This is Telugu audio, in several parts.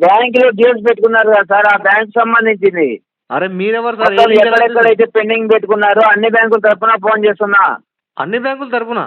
బ్యాంక్ లో డ్యూస్ పెట్టుకున్నారు కదా సార్, ఆ బ్యాంక్ సంబంధించింది. అరే మీరెవరు సార్? మొత్తం ఎక్కడెక్కడైతే పెండింగ్ పెట్టుకున్నారో అన్ని బ్యాంకుల తరఫున ఫోన్ చేస్తున్నా. అన్ని బ్యాంకుల తరపున?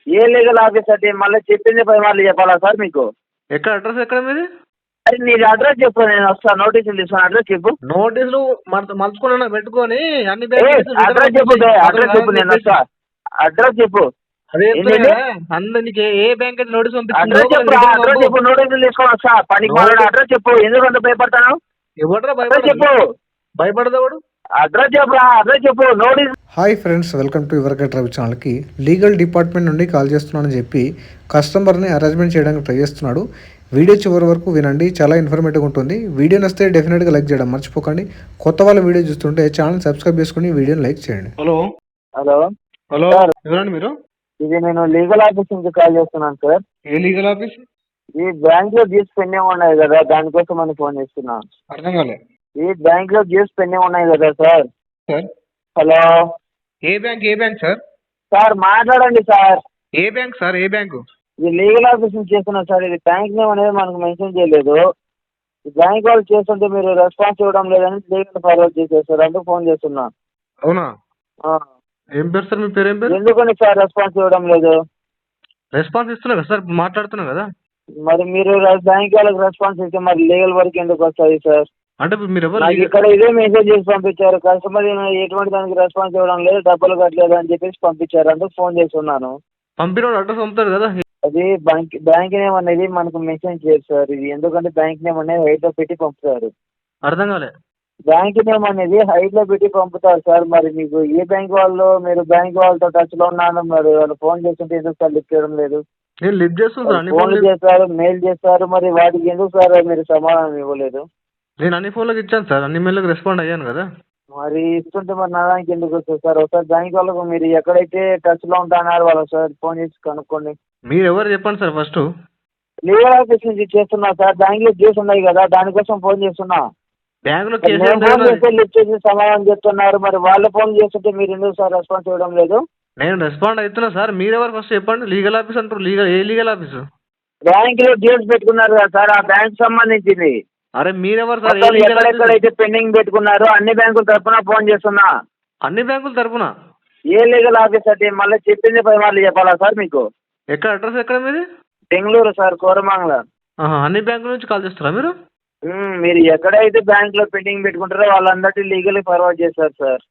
ఏ లీగల్ ఆఫీస్ అంటే మళ్ళీ చెప్పింది 10 మార్లు చెప్పాలా సార్ మీకు? ఎక్కడ అడ్రస్ ఎక్కడ మీది? అరే నీది అడ్రస్ చెప్పు, నేను వస్తాను. నోటీసులు తీసుకుని అడ్రస్ చెప్పు. నోటీసులు మలుచుకున్నా పెట్టుకొని అన్ని అడ్రస్ చెప్పు, అడ్రస్ చెప్పు, నేను వస్తా. అడ్రస్ చెప్పు. అదే అందరికి ఏ బ్యాంక్ అయితే నోటీస్ అడ్రస్ చెప్పు, అడ్రస్ చెప్పు, నోటీసులు తీసుకొని వస్తా. పనికి మాట్లాడు, అడ్రస్ చెప్పు. ఎందుకు అంత భయపడతాను? ఎవడరా అడ్రస్ చెప్పు. భయపడదాడు? అడ్రస్ చెప్పు, అడ్రస్ చెప్పు. Notice. Hi friends, welcome to your get Ravi ఛానల్కి. లీగల్ డిపార్ట్మెంట్ నుండి కాల్ చేస్తున్నానని చెప్పి కస్టమర్ని అరేంజ్మెంట్ చేయడానికి ట్రై చేస్తున్నాడు. వీడియో చివరి వరకు వినండి, చాలా ఇన్ఫర్మేటివ్గా ఉంటుంది. వీడియో నచ్చితే డెఫినెట్గా లైక్ చేయడం మర్చిపోకండి. కొత్త వాళ్ళ వీడియో చూస్తుంటే ఛానల్ సబ్స్క్రైబ్ చేసుకుని వీడియోని లైక్ చేయండి. హలో హలో హలో, సార్, ఎవరండి మీరు? ఇది నేను లీగల్ ఆఫీస్ నుంచి కాల్ చేస్తున్నాను సార్. A legal office? ఈ బ్యాంక్ లో డ్యూస్ పెండింగ్ ఉన్నాయి కదా, దానికోసం అని ఫోన్ చేస్తున్నా. అర్థం కాలే. ఈ బ్యాంక్ లో డ్యూస్ పెండింగ్ ఉన్నాయి కదా సార్. సార్ హలో, ఏ బ్యాంక్ సార్? సార్ మాట్లాడండి సార్. ఏ బ్యాంక్ సార్? ఏ బ్యాంకు? ఇది లీగల్ ఆఫీస్ నుంచి చేస్తున్నా సార్. ఇది బ్యాంక్ నేమ్ అనేది మనకు మెన్షన్ చేయలేదు. ఈ బ్యాంక్ వాళ్ళు చేస్తుంటే మీరు రెస్పాన్స్ ఇవ్వడం లేదని లీగల్ ఫార్వర్డ్ చేసేసారు, అందుకు ఫోన్ చేస్తున్నా. అవునా? ఏం పేరు సార్? మీ పేరు ఏం పేరు? ఎందుకని సార్ రెస్పాన్స్ ఇవ్వడం లేదు? రెస్పాన్స్ ఇస్తున్నా కదా సార్, మాట్లాడుతున్నా కదా. మరి మీరు బ్యాంక్ వాళ్ళకి రెస్పాన్స్ ఇస్తే మరి లీగల్ వర్క్ ఎందుకు వస్తుంది సార్? అంటే మీరు ఎవరు? నాకు ఇక్కడ ఇదే మెసేజ్ చేసి పంపించారు, కస్టమర్ ఎటువంటి దానికి రెస్పాన్స్ ఇవ్వడం లేదు, డబ్బులు కట్టలేదు అని చెప్పేసి పంపించారు, అందుకు ఫోన్ చేస్తున్నాను. పంపిన అడ్రస్ పంపుతారు కదా. అది బ్యాంక్ నేమ్ అనేది మనకు మెన్షన్ చేయరు సార్. ఇది ఎందుకంటే బ్యాంక్ నేమ్ అనేది హైట్ లో పెట్టి పంపుతారు. అర్థం కాలే. బ్యాంక్ నేమ్ అనేది హైట్ లో పెట్టి పంపుతారు సార్. మరి మీకు ఏ బ్యాంక్ వాళ్ళు, మీరు బ్యాంక్ వాళ్ళతో టచ్ లో ఉన్నాను, మరి వాళ్ళు ఫోన్ చేస్తుంటే ఎందుకు సార్ లిఫ్ట్ చేయడం లేదు? నేను లిఫ్ట్ చేస్తాను, ఫోన్ చేస్తారు, మెయిల్ చేస్తారు, మరి వాటికి ఎందుకు సార్ మీరు సమాధానం ఇవ్వలేదు? నేను అన్ని ఫోన్లకు ఇచ్చాను సార్, అన్ని మెయిల్కి రెస్పాండ్ అయ్యాను కదా. మరి ఇస్తుంటే మరి నా దానికి ఎందుకు వస్తుంది సార్? ఒకసారి బ్యాంక్ వాళ్ళకు మీరు ఎక్కడైతే టచ్ లో ఉంటున్నారో వాళ్ళకి సార్ ఫోన్ చేసి కనుక్కోండి. మీరు ఎవరు చెప్పండి సార్ ఫస్ట్. లీగల్ ఆఫీస్ నుంచి చేస్తున్నా సార్. బ్యాంక్ లో కేసు ఉన్నాయి కదా, దానికోసం ఫోన్ చేస్తున్నా. బ్యాంకులో ఫోన్ చేస్తే లిఫ్ట్ చేసి సమాధానం చెప్తున్నారు, మరి వాళ్ళ ఫోన్ చేస్తుంటే మీరు ఎందుకు సార్ రెస్పాన్స్ ఇవ్వడం లేదు? నేను రెస్పాండ్ అవుతున్నా సార్, మీరెవరు ఫస్ట్ చెప్పండి. లీగల్ ఆఫీస్ అంటారు, ఏ లీగల్ ఆఫీసు? బ్యాంక్ లో డ్యూస్ పెట్టుకున్నారు కదా సార్, ఆ బ్యాంక్ సంబంధించింది. అరే మీరెవరు సార్? ఎక్కడెక్కడైతే పెండింగ్ పెట్టుకున్నారో అన్ని బ్యాంకుల తరఫున ఫోన్ చేస్తున్నా. అన్ని బ్యాంకుల తరపున? ఏ లీగల్ ఆఫీస్ అంటే మళ్ళీ చెప్పింది 10 మార్లు చెప్పాలా సార్ మీకు? ఎక్కడ అడ్రస్ ఎక్కడ మీది? బెంగళూరు సార్, కోరమాంగళ. అన్ని బ్యాంకుల నుంచి కాల్ చేస్తారా మీరు? మీరు ఎక్కడైతే బ్యాంక్ లో పెండింగ్ పెట్టుకుంటారో వాళ్ళందరికీ లీగల్ ఫార్వర్డ్ చేస్తారు సార్.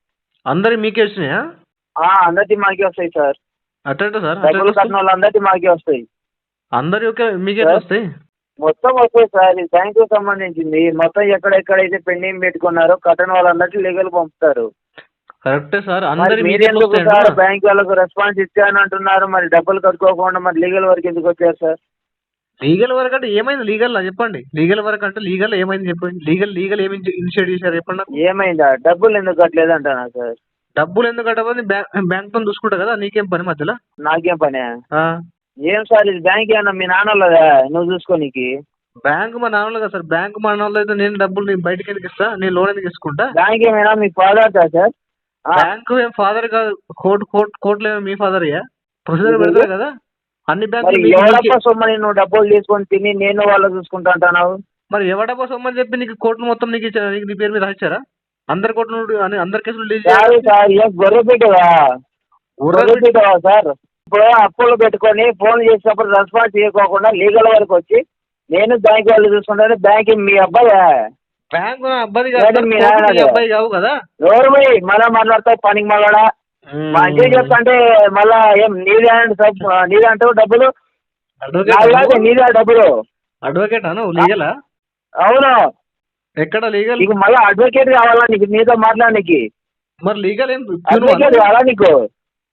అందరి మీకే వచ్చినాయా? అందరికీ మాకే వస్తాయి సార్. అట్ట సార్, డబ్బులు కట్టిన వాళ్ళందరికీ మాకే వస్తాయి. అందరి మీకే వస్తాయి? మొత్తం వస్తాయి సార్. ఈ బ్యాంకు సంబంధించింది. మొత్తం ఎక్కడెక్కడైతే పెండింగ్ పెట్టుకున్నారో కట్టని వాళ్ళందరికీ లీగల్ పంపుతారు. కరెక్టే సార్. మీరు ఎందుకు సార్ బ్యాంక్ వాళ్ళకు రెస్పాన్స్ ఇచ్చాను అంటున్నారు, మరి డబ్బులు కట్టుకోకుండా మరి లీగల్ వర్క్ ఎందుకు వచ్చారు సార్? లీగల్ వర్క్ అంటే ఏమైంది? లీగల్ చెప్పండి. లీగల్ వర్క్ అంటే లీగల్ ఏమైంది చెప్పండి. లీగల్ ఏమి ఇనిషియేట్ చేశారు చెప్పండి. ఏమైందా? డబ్బులు ఎందుకు కట్టలేదు అంటానా సార్? డబ్బులు ఎందుకు కట్టబోదు? బ్యాంక్ తో చూసుకుంటా కదా, నీకేం పని మధ్యలో? నాకేం పని? ఏం సార్ ఇది బ్యాంక్ ఏమన్నా మీ నాన్నోళ్ళదా నువ్వు చూసుకోనికి? బ్యాంక్ మా నాన్నలో కదా సార్. బ్యాంక్ మా నాన్నలో అయితే నేను డబ్బులు నేను బయటకి ఎందుకు ఇస్తా? నేను లోన్ ఎందుకు తీసుకుంటా? బ్యాంక్ ఏమైనా మీ ఫాదర్ సార్? బ్యాంకు ఏం ఫాదర్ కాదు. కోర్టులో ఏమో మీ ఫాదర్ అయ్యా. ప్రొసీజర్ పెడతారు కదా అన్ని బ్యాంకులు. ఎవడప్ప సొమ్మని నువ్వు డబ్బులు తీసుకొని తిని నేను వాళ్ళు చూసుకుంటా అంటున్నావు. మరి ఎవడప్ప సొమ్మని చెప్పి నీకు కోర్టులు మొత్తం నీకు ఇచ్చారా? నీకు నీ పేరు మీద రాశారా? అందరి కోర్టులు అందరి కేసులు డీల్ చేయాలి. గొర్రెపెట్టవా సార్? ఇప్పుడు అప్పులు పెట్టుకొని ఫోన్ చేసినప్పుడు రెస్పాన్స్ చేయకోకుండా లీగల్ వరకు వచ్చి నేను బ్యాంక్ వాళ్ళు చూసుకుంటాను. బ్యాంక్ మీ అబ్బాయి? బ్యాంక్ అబ్బాయి కావు కదా. ఎవరు మళ్ళా మాట్లాడతావు పనికి మళ్ళా మంచిగా చెప్తా అంటే మళ్ళా ఏం నీదే అంటావు డబ్బులు? నీదే డబ్బులు? అడ్వకేట్ అను లీగలా? అవును. ఎక్కడ లీగల్? నీకు మళ్ళీ అడ్వకేట్ కావాలా నీకు నీతో మాట్లాడడానికి? మరి లీగల్ ఏం అడ్వకేట్ కావాలా నీకు?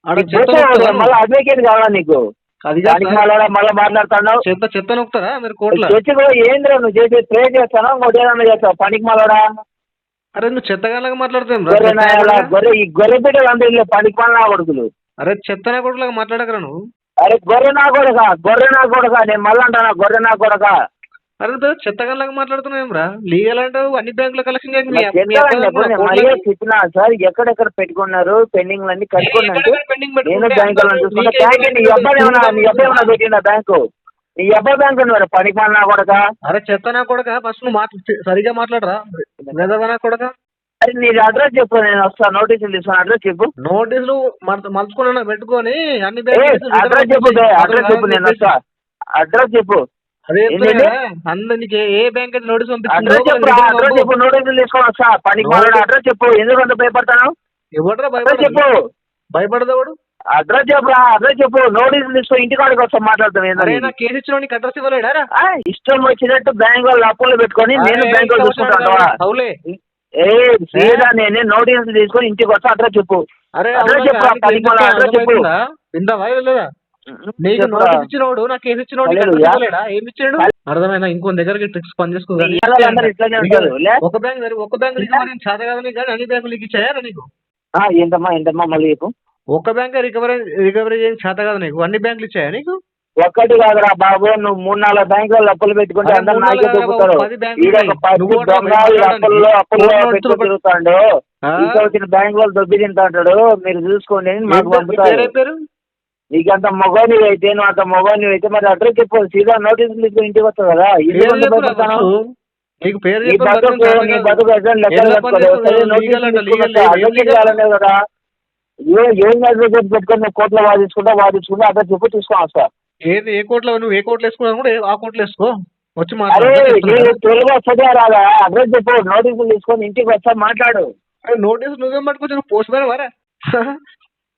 మళ్ళీ అడ్వకేట్ కావాలా నీకు? మళ్ళీ మాట్లాడుతున్నావు. చెత్త నొక్కుతారా మీరు కోర్టులో? చర్చి కూడా ఏంద్రా నువ్వు చేసి ట్రే చేస్తాను ఇంకోటి ఏదన్నా చేస్తావు పనికి మళ్ళా? అరే నువ్వు చెత్తగాలాగా మాట్లాడుతావు. ఈ గొర్రె బిడ్డలు అందరూ పనికి మళ్ళా కొడుకులు. అరే చెత్త నా కొడుకులాగా మాట్లాడకరా నువ్వు. అరే గొర్రె నా కొడక నేను మళ్ళీ అంటానా గొర్రె నా కొడక. అరే చెత్తగాలాగా మాట్లాడుతున్నావు ఏం రా? లీగల్ అంటే అన్ని బ్యాంకులో కలెక్షన్ చెప్పినా సార్ ఎక్కడెక్కడ పెట్టుకున్నారు పెండింగ్ అన్ని కట్టుకున్నా నేను బ్యాంక్ నీ అబ్బాయి ఏమైనా పెట్టినా బ్యాంకు నీ ఎవరి బ్యాంక్ ఉంది మరి పనికి నా కొడక? అరే చెత్త నా కొడక, ఫస్ట్ నువ్వు సరిగా మాట్లాడరా వెదవ నా కొడక. అరే నీది అడ్రస్ చెప్పు, నేను వస్తాను. నోటీసులు తీసుకుని అడ్రస్ చెప్పు. నోటీసులు మలుచుకున్నా పెట్టుకొని అన్ని అడ్రస్ చెప్పు, అడ్రస్ చెప్పు, నేను వస్తా. అడ్రస్ చెప్పు. అదే అందరికి ఏ బ్యాంక్ అయితే నోటీస్ అడ్రస్ చెప్పు, అడ్రస్ చెప్పు, నోటీసులు తీసుకొని వస్తా. పనికి అడ్రస్ చెప్పు. ఎందుకు అంత భయపడతాను? ఎవడరా చెప్పు, భయపడదాడు? అడ్రస్ చెప్పు, అడ్రస్ చెప్పు. నోటీసులు తీసుకొని ఇంటి కాడికి వస్తా మాట్లాడతాను. కేసు ఇచ్చిన నీకు అడ్రస్ ఇవ్వలేడా? ఇష్టం వచ్చినట్టు బ్యాంక్ వాళ్ళు అప్పులు పెట్టుకొని నేను బ్యాంక్ వాళ్ళు చూసుకుంటాను. అవులే నేనే నోటీసులు తీసుకొని ఇంటికి వస్తా. అడ్రస్ చెప్పు. అరే అడ్రస్ చెప్పు, అడ్రస్ చెప్పు. విందావా లేదా? నీకు నోటీస్ ఇచ్చినోడు నాకు కేసు ఇచ్చినోడు ఏమి ఇచ్చాడు? అర్థమైనా? ఇంకో దగ్గరికి ట్రిక్స్ పని చేసుకోవాలి. ఒక బ్యాంక్ చేత కాదని కానీ అన్ని బ్యాంకులు నీకు ఇచ్చాయా నీకు? ఏంటమ్మా మళ్ళీ చెప్పు. ఒక బ్యాంక్ రికవరీ చేయని చేత కాదు నీకు, అన్ని బ్యాంకులు ఇచ్చాయా నీకు? ఒక్కటి కాదురా బాబు, నువ్వు 3-4 బ్యాంకులు అప్పులు పెట్టుకుంటే అందరు నాకే చూపుతారు. అప్పులు తిరుగుతాడు, ఇంకా వచ్చిన బ్యాంక్ వాళ్ళు దొబ్బి తింటాడు. మీరు చూసుకోండి మాకు పంపుతారు. నీకు అంత మొగోని అయితే, నువ్వు అంత మొగోని అయితే మరి అడ్రస్ చెప్పు. సీదా నోటీసులు తీసుకుని ఇంటికి వస్తావు కదా. నీ బతుకు లెక్కలు కట్టుకోలేదు కదా. ఏం అడ్వకేట్ పెట్టుకొని నువ్వు కోర్టులో వాదించుకుంటే అడ్రస్ చెప్పు, తీసుకొని వస్తా. ఏది ఏ కోర్టులో? నువ్వు ఏ కోర్టులో వేసుకున్నావు కూడా ఆ కోర్టులో వేసుకో. వచ్చి తెలుగు వస్తుందా రాదా? అడ్రస్ చెప్పు, నోటీసులు తీసుకొని ఇంటికి వచ్చా మాట్లాడు. నోటీసు నువ్వేం పట్టుకొచ్చు? పోస్ట్ మ్యాన్ వారా?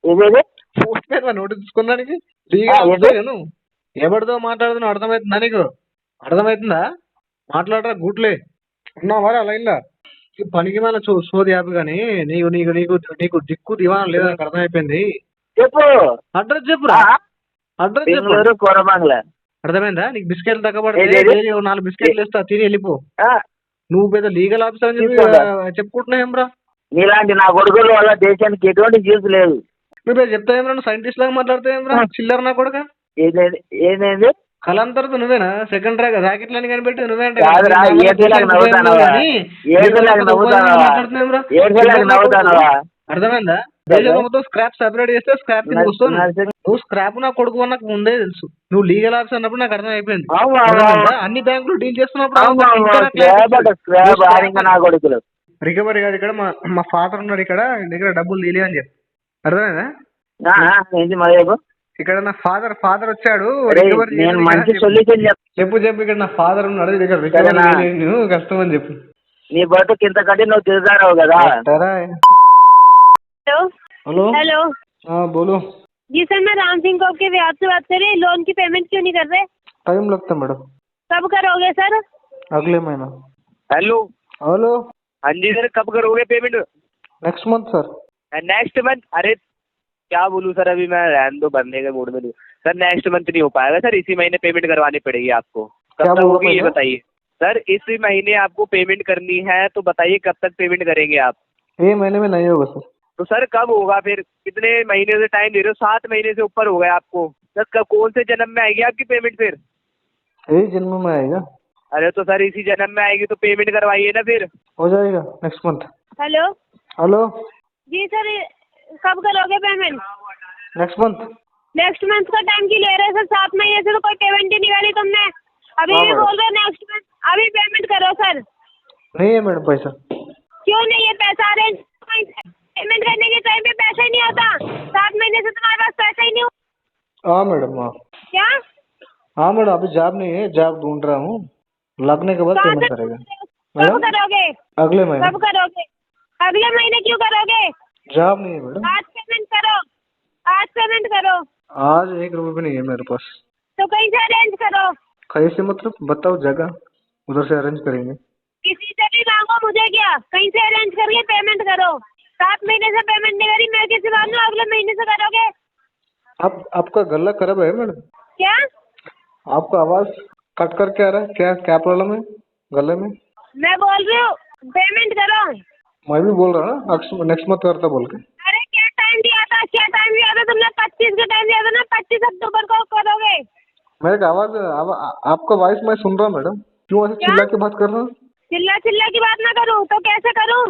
ఏదేది పోస్ట్ మ్యాన్ నోటీస్ తీసుకున్నానికి? ఎవరితో మాట్లాడుతున్నావు అర్థమవుతుందా నీకు? అర్థమవుతుందా? మాట్లాడరా గుట్లే ఉన్నావారా లైన్లో? పనికి మన సోది యాప్ కానీ నీకు నీకు నీకు నీకు దిక్కు దివాణం లేదా? నాకు అర్థమైపోయింది. చెప్పు, అడ్రస్ చెప్పురా. అడ్రస్ చెప్పు. అర్థమైందా? నీకు బిస్కెట్లు తగ్గబడితే 4 బిస్కెట్లు ఇస్తా, తిని వెళ్ళిపో. నువ్వు పెద్ద లీగల్ ఆఫీసర్ అని చెప్పి చెప్పుకుంటున్నావురా. నీలాంటి నా కొడుకుల వల్ల దేశానికి ఎటువంటి యూజ్ లేదు. నువ్వు చెప్తా ఏమరా? నువ్వు సైంటిస్ట్ లాగా మాట్లాడుతావేమరా? చిల్లర నా కొడుక. ఏదేది కలంతరతో నువ్వేనా? సెకండ్ రాకెట్ లని కనిపెట్టి నువ్వే అంటే అర్థమైందా? మొత్తం స్క్రాప్ సెపరేట్ చేస్తే స్క్రాప్ కింద వస్తుంది. నువ్వు స్క్రాప్ నా కొడుకు నాకు ముందే తెలుసు. నువ్వు లీగల్ ఆఫీసర్ అన్నప్పుడు నాకు అర్థం అయిపోయింది. అన్ని బ్యాంకులు డీల్ చేస్తున్నప్పుడు రికవరీ కాదు ఇక్కడ. మా ఫాదర్ ఉన్నాడు ఇక్కడ, దగ్గర డబ్బులు తీలే అని చెప్పి. అర్థమైందా? ఇక్కడ నా ఫాదర్ వచ్చాడు. చెప్పు ఇక్కడ నా ఫాదర్ ఉన్నాడు దగ్గర, కష్టం అని చెప్పు. నీ బతుకు ఇంత కంటే నువ్వు తిరుగుతావు కదా. हेलो हेलो हाँ बोलो। जी सर, मैं राम सिंह कोप के ब्याज से बात कर रही। लोन की पेमेंट क्यों नहीं कर रहे? टाइम लगता है मैडम। कब करोगे सर? अगले महीना। हेलो हेलो हाँ जी सर, कब करोगे payment? Next month sir. Next month? अरे क्या बोलूँ सर, अभी मैं रहने दो, बनने के मूड में नहीं सर। नेक्स्ट मंथ नहीं हो पाएगा सर, इसी महीने पेमेंट करवानी पड़ेगी आपको। कब तक होगी ये बताइए सर। इसी महीने आपको पेमेंट करनी है तो बताइए कब तक पेमेंट करेंगे आप? ये महीने में नहीं होगा सर। तो सर कब होगा फिर? कितने महीने से टाइम दे रहे हो? 7 महीने से ऊपर हो गए आपको सर। कब कौन से जन्म में आएगी आपकी पेमेंट फिर? यही जन्म में आएगा। अरे तो सर इसी जन्म में आएगी तो पेमेंट करवाइए ना फिर। हो जाएगा नेक्स्ट मंथ। हेलो हेलो जी सर, कब करोगे payment? Next month. Next month का टाइम क्यों ले रहे हैं सर? 7 महीने से तो कोई पेमेंट ही नहीं करी तुमने। अभी भी बोल रहे हो नेक्स्ट मंथ। अभी पेमेंट करो सर। नहीं है मैडम पैसा। क्यों नहीं है पैसा? अरेंज पेमेंट करने के टाइम पे पैसा ही नहीं होता। 7 महीने से तुम्हारे पास पैसा ही नहीं हुआ। हाँ मैडम। हाँ क्या? हाँ मैडम, अभी जॉब नहीं है, जॉब ढूंढ रहा हूँ। लगने के बाद पेमेंट करेगा। कब करोगे? अगले महीने। कब करोगे? अगले महीने क्यों करोगे? जॉब नहीं है मैडम। आज पेमेंट करो, आज पेमेंट करो। आज 1 रुपये भी नहीं है मेरे पास। तो कहीं से अरेंज करो। कहीं से मतलब बताओ जगह, उधर से अरेंज करेंगे। किसी से भी मांगो, मुझे क्या? कहीं से अरेंज करके पेमेंट करो। 7 महीने से पेमेंट नहीं करी, मैं किसी बात में अगले महीने से करोगे? आपका गला खराब है मैडम? क्या? आपका आवाज कट करके आ रहा है, क्या प्रॉब्लम है गले में? मैं बोल रही हूँ पेमेंट करो। मैं भी बोल रहा हूँ नेक्स्ट मंथ करता बोल के। अरे क्या टाइम दिया था? क्या टाइम दिया था तुमने? 25 का टाइम दिया था ना। 25 अक्टूबर को करोगे। मेरे आवाज आपका वॉइस मैं सुन रहा हूँ मैडम। क्यों ऐसे चिल्ला के बात कर रहा हूँ? चिल्ला की बात ना करूँ तो कैसे करूँ?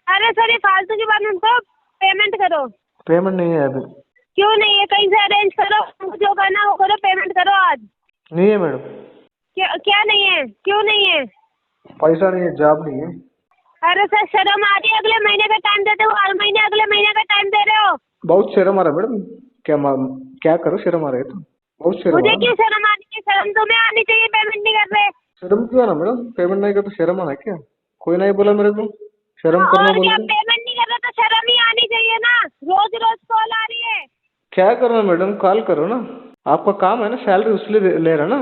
अरे सर ये फालतू की बात मत करो, पेमेंट करो। पेमेंट नहीं है अभी। क्यों नहीं है? कहीं से अरेंज करो, जो करना वो करो, पेमेंट करो आज। नहीं है मैडम, क्या नहीं है? क्यों नहीं है? पैसा नहीं है, जॉब नहीं है। अरे सर शर्म आ रही है? अगले महीने का टाइम देते हो, हर महीने अगले महीने का टाइम दे रहे हो। बहुत शर्म आ रहा है मैडम, क्या करो, शर्म आ रहा है तो बहुत शर्म आ मुझे रहा है। क्यों शर्म आनी चाहिए? शर्म तुम्हें आनी चाहिए, पेमेंट नहीं कर रहे। शर्म क्यों आना मैडम, पेमेंट नहीं कर तो शर्म आना क्या? कोई नहीं बोला मेरे को शर्म करना और क्या, बोला। पेमेंट नहीं कर रहे तो शर्म ही आनी चाहिए ना। रोज रोज कॉल आ रही है। क्या करना मैडम, कॉल करो ना, आपका काम है ना, सैलरी उसलिए ले रहा ना,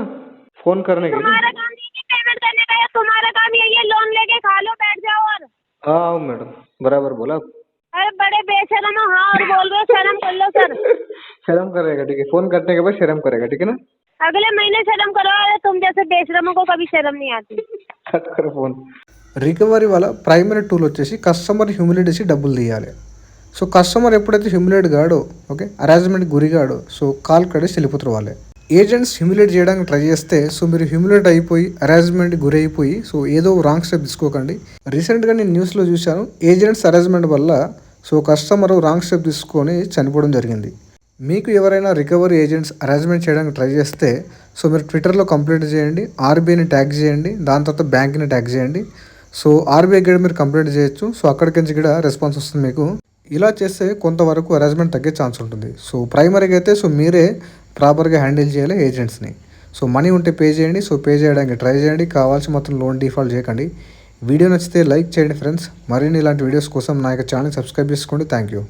फोन करने के लिए। तुम्हारा काम नहीं है पेमेंट करने का, या तुम्हारा काम यही है लोन लेके खा लो, बैठ जाओ। और हाँ मैडम, बराबर बोला आप। अरे बड़े बेशरम हो। हाँ और बोल रहे हो, शर्म कर लो सर। शर्म करेगा, ठीक है, फोन करने के बाद शर्म करेगा, ठीक है ना। अगले महीने शर्म करो। अरे तुम जैसे बेशरमों को कभी शर्म नहीं आती। కట్ కరో ఫోన్. రికవరీ వల్ల ప్రైమరీ టూల్ వచ్చేసి కస్టమర్ హ్యూమిలేట్ చేసి డబ్బులు తీయాలి. సో కస్టమర్ ఎప్పుడైతే హ్యూమిలేట్ గాడో, ఓకే, అరేంజ్మెంట్ గురిగాడో, సో కాల్ కడేసి వెళ్ళిపోతారు వాళ్ళే. ఏజెంట్స్ హ్యూమిలేట్ చేయడానికి ట్రై చేస్తే సో మీరు హ్యూమిలేట్ అయిపోయి అరేంజ్మెంట్ గురి అయిపోయి సో ఏదో రాంగ్ స్టెప్ తీసుకోకండి. రీసెంట్గా నేను న్యూస్లో చూశాను, ఏజెంట్స్ అరేంజ్మెంట్ వల్ల సో కస్టమర్ రాంగ్ స్టెప్ తీసుకొని చనిపోవడం జరిగింది. మీకు ఎవరైనా రికవరీ ఏజెంట్స్ అరేంజ్మెంట్ చేయడానికి ట్రై చేస్తే సో మీరు ట్విట్టర్లో కంప్లైంట్ చేయండి, ఆర్బీఐని ట్యాగ్ చేయండి, దాని తర్వాత బ్యాంక్ని ట్యాగ్ చేయండి. సో ఆర్బీఐ కూడా మీరు కంప్లైంట్ చేయొచ్చు. సో అక్కడికి నుంచి కూడా రెస్పాన్స్ వస్తుంది మీకు. ఇలా చేస్తే కొంతవరకు అరేంజ్మెంట్ తగ్గే ఛాన్స్ ఉంటుంది. సో ప్రైమరీగా అయితే సో మీరే ప్రాపర్గా హ్యాండిల్ చేయాలి ఏజెంట్స్ని. సో మనీ ఉంటే పే చేయండి. సో పే చేయడానికి ట్రై చేయండి. కావాల్సి మాత్రం లోన్ డిఫాల్ట్ చేయకండి. వీడియో నచ్చితే లైక్ చేయండి ఫ్రెండ్స్. మరిన్ని ఇలాంటి వీడియోస్ కోసం నా యొక్క ఛానల్ సబ్స్క్రైబ్ చేసుకోండి. Thank you.